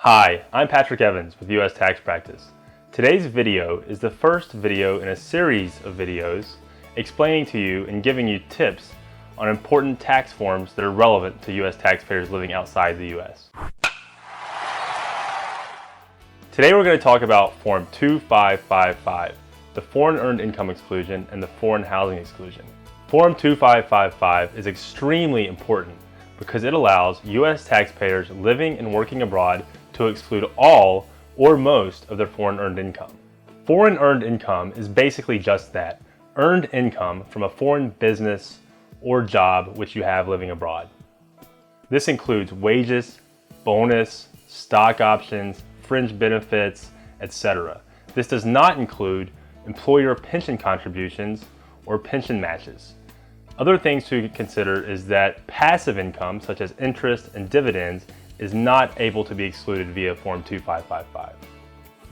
Hi, I'm Patrick Evans with US Tax Practice. Today's video is the first video in a series of videos explaining to you and giving you tips on important tax forms that are relevant to US taxpayers living outside the US. Today we're going to talk about Form 2555, the Foreign Earned Income Exclusion and the Foreign Housing Exclusion. Form 2555 is extremely important because it allows US taxpayers living and working abroad to exclude all or most of their foreign earned income. Foreign earned income is basically just that, earned income from a foreign business or job which you have living abroad. This includes wages, bonus, stock options, fringe benefits, etc. This does not include employer pension contributions or pension matches. Other things to consider is that passive income, such as interest and dividends, is not able to be excluded via Form 2555.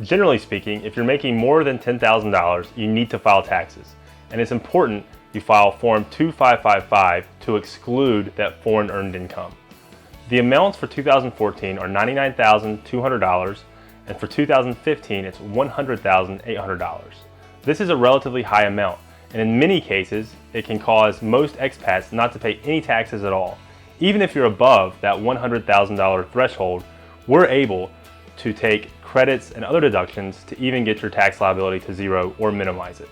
Generally speaking, if you're making more than $10,000, you need to file taxes, and it's important you file Form 2555 to exclude that foreign earned income. The amounts for 2014 are $99,200, and for 2015 it's $100,800. This is a relatively high amount, and in many cases it can cause most expats not to pay any taxes at all. Even if you're above that $100,000 threshold, we're able to take credits and other deductions to even get your tax liability to zero or minimize it.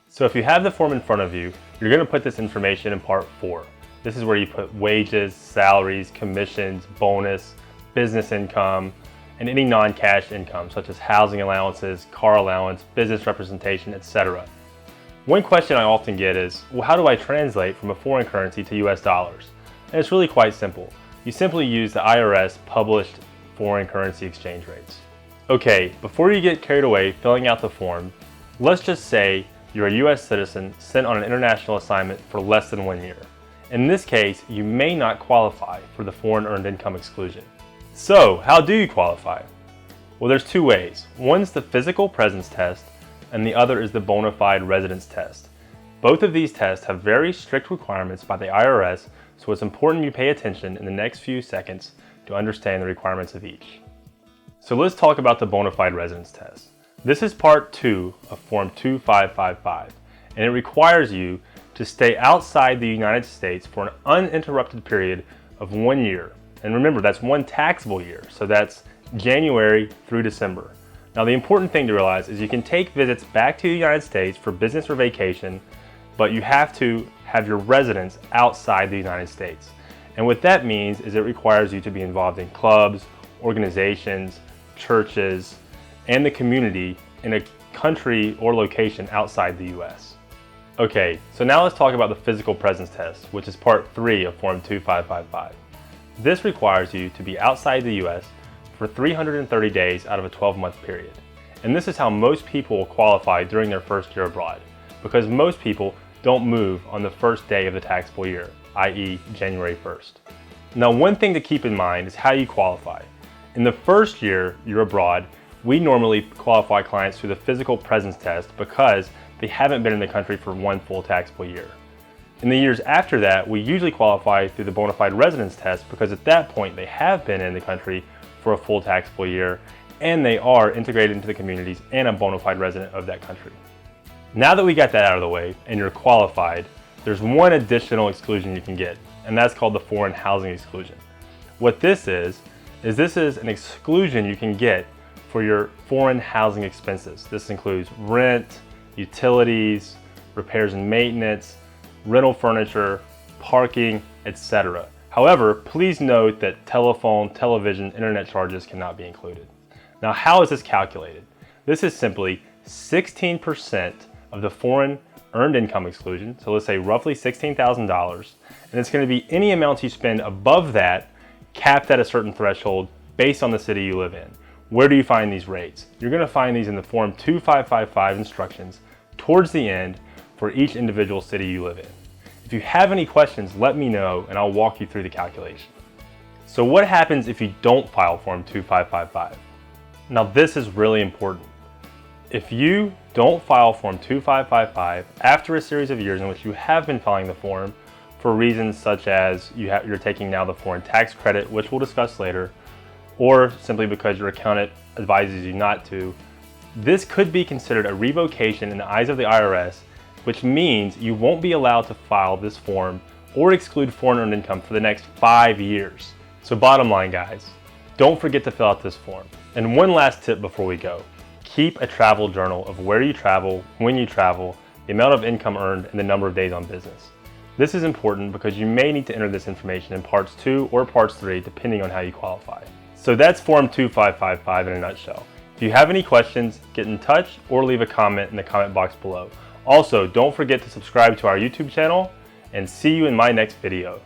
So if you have the form in front of you, you're going to put this information in Part 4. This is where you put wages, salaries, commissions, bonus, business income, and any non-cash income such as housing allowances, car allowance, business representation, etc. One question I often get is, well, how do I translate from a foreign currency to US dollars? And it's really quite simple. You simply use the IRS published foreign currency exchange rates. Okay, before you get carried away filling out the form, let's just say you're a US citizen sent on an international assignment for less than 1 year. In this case, you may not qualify for the foreign earned income exclusion. So, how do you qualify? Well, there's two ways. One's the physical presence test, and the other is the bona fide residence test. Both of these tests have very strict requirements by the IRS, so it's important you pay attention in the next few seconds to understand the requirements of each. So let's talk about the bona fide residence test. This is Part 2 of Form 2555, and it requires you to stay outside the United States for an uninterrupted period of 1 year. And remember, that's one taxable year, so that's January through December. Now, the important thing to realize is you can take visits back to the United States for business or vacation, but you have to have your residence outside the United States. And what that means is it requires you to be involved in clubs, organizations, churches, and the community in a country or location outside the US. Okay, so now let's talk about the physical presence test, which is Part 3 of Form 2555. This requires you to be outside the US for 330 days out of a 12-month period. And this is how most people will qualify during their first year abroad, because most people don't move on the first day of the taxable year, i.e. January 1st. Now, one thing to keep in mind is how you qualify. In the first year you're abroad, we normally qualify clients through the physical presence test because they haven't been in the country for one full taxable year. In the years after that, we usually qualify through the bona fide residence test because at that point they have been in the country for a full taxable year, and they are integrated into the communities and a bona fide resident of that country. Now that we got that out of the way and you're qualified, there's one additional exclusion you can get, and that's called the foreign housing exclusion. What this is an exclusion you can get for your foreign housing expenses. This includes rent, utilities, repairs and maintenance, rental furniture, parking, etc. However, please note that telephone, television, internet charges cannot be included. Now, how is this calculated? This is simply 16% of the foreign earned income exclusion, so let's say roughly $16,000, and it's going to be any amounts you spend above that, capped at a certain threshold based on the city you live in. Where do you find these rates? You're going to find these in the Form 2555 instructions towards the end for each individual city you live in. If you have any questions, let me know and I'll walk you through the calculation. So what happens if you don't file Form 2555? Now, this is really important. If you don't file Form 2555 after a series of years in which you have been filing the form for reasons such as you're taking now the foreign tax credit, which we'll discuss later, or simply because your accountant advises you not to, this could be considered a revocation in the eyes of the IRS, which means you won't be allowed to file this form or exclude foreign earned income for the next 5 years. So bottom line, guys, don't forget to fill out this form. And one last tip before we go. Keep a travel journal of where you travel, when you travel, the amount of income earned, and the number of days on business. This is important because you may need to enter this information in parts 2 or parts 3 depending on how you qualify. So that's Form 2555 in a nutshell. If you have any questions, get in touch or leave a comment in the comment box below. Also, don't forget to subscribe to our YouTube channel, and see you in my next video.